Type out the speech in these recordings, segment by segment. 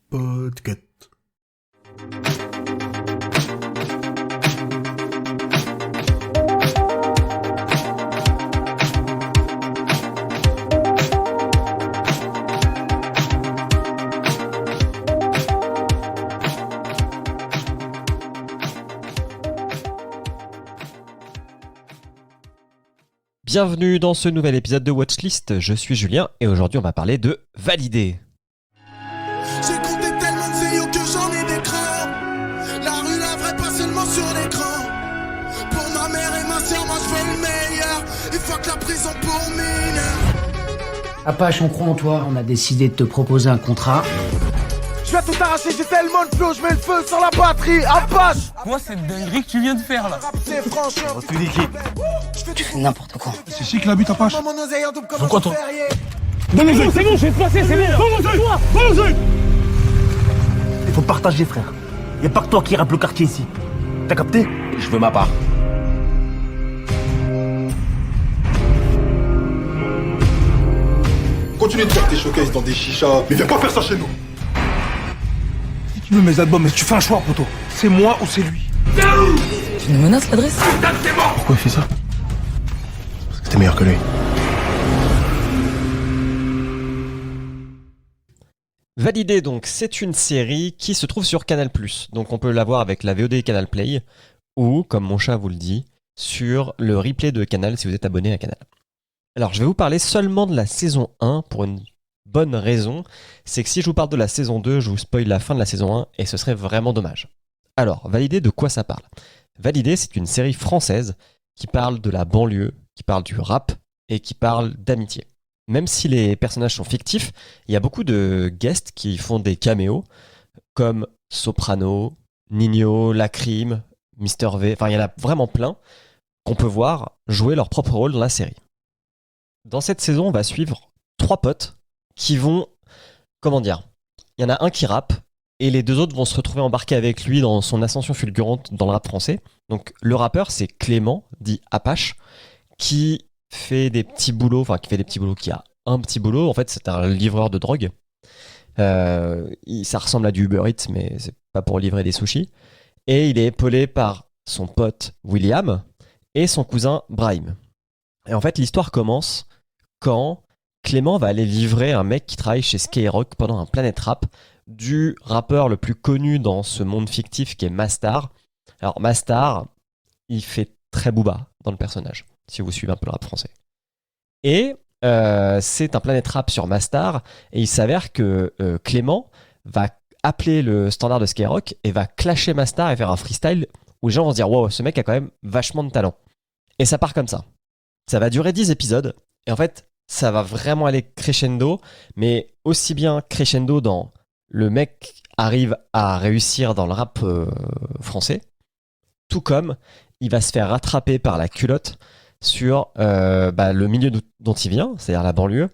Podcast. Bienvenue dans ce nouvel épisode de Watchlist, je suis Julien et aujourd'hui on va parler de Validé. J'ai compté tellement de zéyo que j'en ai des crans. La rue la vraie pas seulement sur l'écran. Pour ma mère et ma soeur moi je veux le meilleur. Il faut que la prison pour mineurs. Apache, on croit en toi. On a décidé de te proposer un contrat. Je vais tout arracher, j'ai tellement de flow, je mets le feu sur la batterie. Apache. Moi, c'est une dinguerie que tu viens de faire là. C'est franchement. Tu fais n'importe quoi. C'est chic la bite Apache. Mon oseille en double comme Pourquoi un toi ferrier. C'est bon, je vais te passer, c'est bon. Il faut partager, frère. Y a pas que toi qui rappe le quartier ici. T'as capté? Je veux ma part. Continue de faire tes showcases dans des chichas, mais viens pas faire ça chez nous. Si tu veux mes albums, mais tu fais un choix, poto. C'est moi ou c'est lui. Tu nous menaces l'adresse? Pourquoi il fait ça? Parce que t'es meilleur que lui. Validé donc, c'est une série qui se trouve sur Canal+, donc on peut la voir avec la VOD Canal Play ou, comme mon chat vous le dit, sur le replay de Canal si vous êtes abonné à Canal. Alors je vais vous parler seulement de la saison 1 pour une bonne raison, c'est que si je vous parle de la saison 2, je vous spoil la fin de la saison 1 et ce serait vraiment dommage. Alors, Validé, de quoi ça parle? Validé, c'est une série française qui parle de la banlieue, qui parle du rap et qui parle d'amitié. Même si les personnages sont fictifs, il y a beaucoup de guests qui font des caméos, comme Soprano, Nino, Lacrim, Mister V, enfin il y en a vraiment plein qu'on peut voir jouer leur propre rôle dans la série. Dans cette saison, on va suivre 3 potes qui vont, il y en a un qui rappe, et les 2 autres vont se retrouver embarqués avec lui dans son ascension fulgurante dans le rap français. Donc le rappeur, c'est Clément, dit Apache, qui fait des petits boulots, qui a un petit boulot, en fait c'est un livreur de drogue. Ça ressemble à du Uber Eats, mais c'est pas pour livrer des sushis. Et il est épaulé par son pote William et son cousin Brahim. Et en fait l'histoire commence quand Clément va aller livrer un mec qui travaille chez Skyrock pendant un Planet Rap du rappeur le plus connu dans ce monde fictif qui est Mastar. Alors Mastar, il fait très booba dans le personnage, si vous suivez un peu le rap français. Et c'est un Planet Rap sur Mastar, et il s'avère que Clément va appeler le standard de Skyrock et va clasher Mastar et faire un freestyle où les gens vont se dire « Wow, ce mec a quand même vachement de talent ». Et ça part comme ça. Ça va durer 10 épisodes, et en fait, ça va vraiment aller crescendo, mais aussi bien crescendo dans le mec arrive à réussir dans le rap français, tout comme il va se faire rattraper par la culotte sur le milieu dont il vient, c'est-à-dire la banlieue,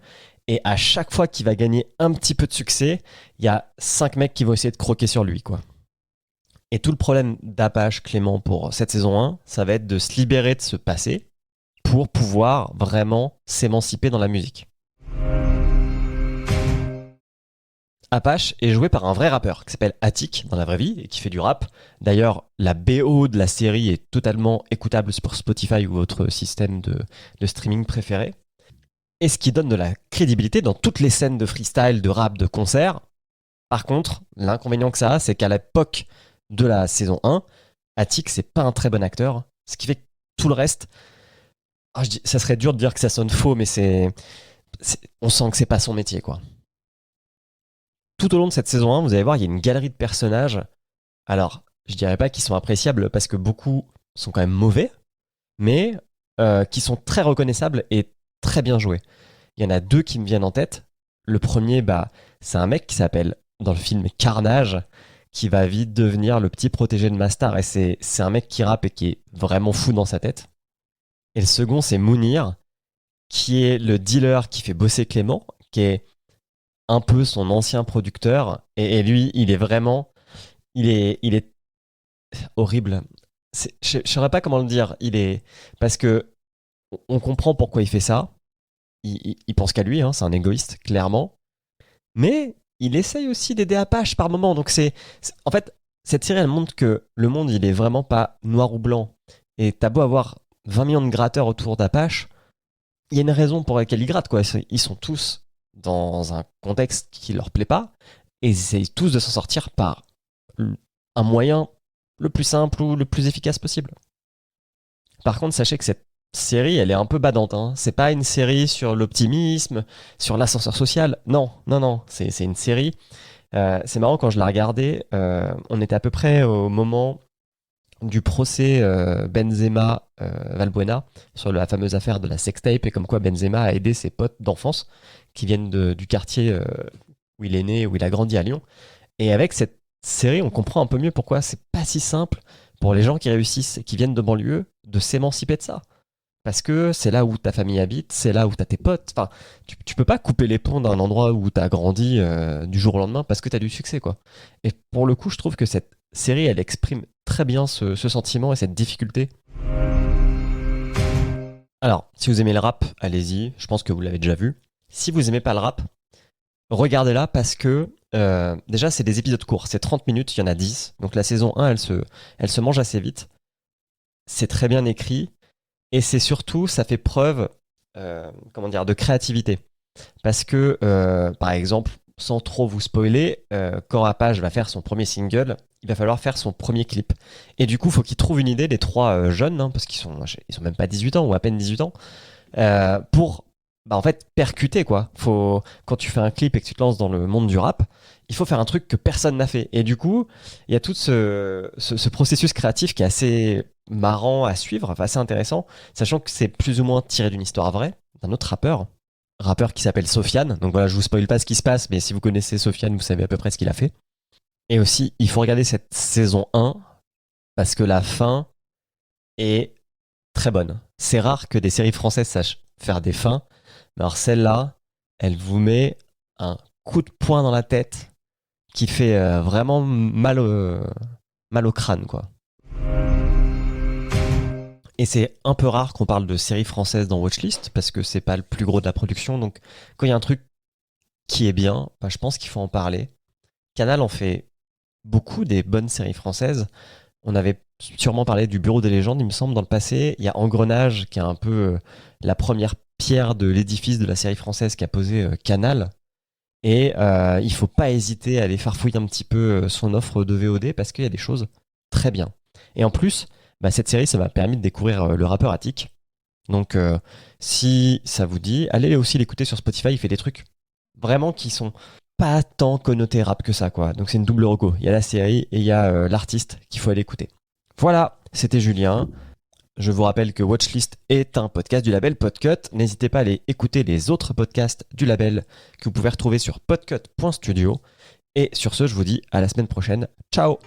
et à chaque fois qu'il va gagner un petit peu de succès, il y a 5 mecs qui vont essayer de croquer sur lui, quoi. Et tout le problème d'Apache Clément pour cette saison 1, ça va être de se libérer de ce passé pour pouvoir vraiment s'émanciper dans la musique. Apache est joué par un vrai rappeur qui s'appelle Attic dans la vraie vie et qui fait du rap. D'ailleurs, la BO de la série est totalement écoutable sur Spotify ou votre système de streaming préféré. Et ce qui donne de la crédibilité dans toutes les scènes de freestyle, de rap, de concert. Par contre, l'inconvénient que ça a, c'est qu'à l'époque de la saison 1, Attic, c'est pas un très bon acteur. Ce qui fait que tout le reste, ça serait dur de dire que ça sonne faux, mais on sent que c'est pas son métier, quoi. Tout au long de cette saison 1, vous allez voir, il y a une galerie de personnages. Alors, je dirais pas qu'ils sont appréciables parce que beaucoup sont quand même mauvais, mais qui sont très reconnaissables et très bien joués. Il y en a 2 qui me viennent en tête. Le premier, c'est un mec qui s'appelle, dans le film Carnage, qui va vite devenir le petit protégé de Mastar. Et c'est un mec qui rappe et qui est vraiment fou dans sa tête. Et le second, c'est Mounir, qui est le dealer qui fait bosser Clément, qui est un peu son ancien producteur, et lui, il est vraiment, il est horrible. Je ne saurais pas comment le dire. Parce que on comprend pourquoi il fait ça. Il pense qu'à lui, hein, c'est un égoïste, clairement. mais il essaye aussi d'aider Apache par moment. Donc en fait, cette série, elle montre que le monde, il est vraiment pas noir ou blanc. Et t'as beau avoir 20 millions de gratteurs autour d'Apache, il y a une raison pour laquelle ils grattent, quoi. Ils sont tous dans un contexte qui leur plaît pas, et ils essayent tous de s'en sortir par un moyen le plus simple ou le plus efficace possible. Par contre, sachez que cette série, elle est un peu badante, hein. C'est pas une série sur l'optimisme, sur l'ascenseur social. Non. C'est une série. C'est marrant, quand je la regardais, on était à peu près au moment du procès Benzema-Valbuena sur la fameuse affaire de la sextape, et comme quoi Benzema a aidé ses potes d'enfance qui viennent du quartier où il est né, où il a grandi à Lyon. Et avec cette série, on comprend un peu mieux pourquoi c'est pas si simple pour les gens qui réussissent et qui viennent de banlieue de s'émanciper de ça. Parce que c'est là où ta famille habite, c'est là où t'as tes potes. Enfin, tu peux pas couper les ponts d'un endroit où t'as grandi du jour au lendemain parce que t'as du succès, quoi. Et pour le coup, je trouve que cette série, elle exprime très bien ce sentiment et cette difficulté. Alors, si vous aimez le rap, allez-y. Je pense que vous l'avez déjà vu. Si vous aimez pas le rap, regardez-la, parce que déjà, c'est des épisodes courts. C'est 30 minutes, il y en a 10. Donc la saison 1, elle se mange assez vite. C'est très bien écrit. Et c'est surtout, ça fait preuve de créativité. Parce que, par exemple, sans trop vous spoiler, quand Apache va faire son premier single, il va falloir faire son premier clip. Et du coup, il faut qu'ils trouvent une idée, les trois jeunes, hein, parce qu'ils sont même pas 18 ans ou à peine 18 ans, pour en fait percuter, quoi. Quand tu fais un clip et que tu te lances dans le monde du rap, il faut faire un truc que personne n'a fait. Et du coup, il y a tout ce processus créatif qui est assez marrant à suivre, enfin, assez intéressant, sachant que c'est plus ou moins tiré d'une histoire vraie, d'un autre rappeur qui s'appelle Sofiane. Donc voilà, je vous spoil pas ce qui se passe, mais si vous connaissez Sofiane, vous savez à peu près ce qu'il a fait. Et aussi, il faut regarder cette saison 1, parce que la fin est très bonne. C'est rare que des séries françaises sachent faire des fins, mais alors celle-là, elle vous met un coup de poing dans la tête qui fait vraiment mal au crâne, quoi. Et c'est un peu rare qu'on parle de séries françaises dans Watchlist, parce que c'est pas le plus gros de la production. Donc quand il y a un truc qui est bien, je pense qu'il faut en parler. Canal en fait beaucoup des bonnes séries françaises. On avait sûrement parlé du Bureau des légendes, il me semble, dans le passé. Il y a Engrenage, qui est un peu la première pierre de l'édifice de la série française qu'a posé Canal. Et il faut pas hésiter à aller farfouiller un petit peu son offre de VOD, parce qu'il y a des choses très bien. Et en plus, cette série, ça m'a permis de découvrir le rappeur Attic. Donc si ça vous dit, allez aussi l'écouter sur Spotify. Il fait des trucs vraiment qui sont pas tant connotés rap que ça, quoi. Donc c'est une double reco. Il y a la série et il y a l'artiste qu'il faut aller écouter. Voilà, c'était Julien. Je vous rappelle que Watchlist est un podcast du label Podcut. N'hésitez pas à aller écouter les autres podcasts du label que vous pouvez retrouver sur podcut.studio. Et sur ce, je vous dis à la semaine prochaine. Ciao!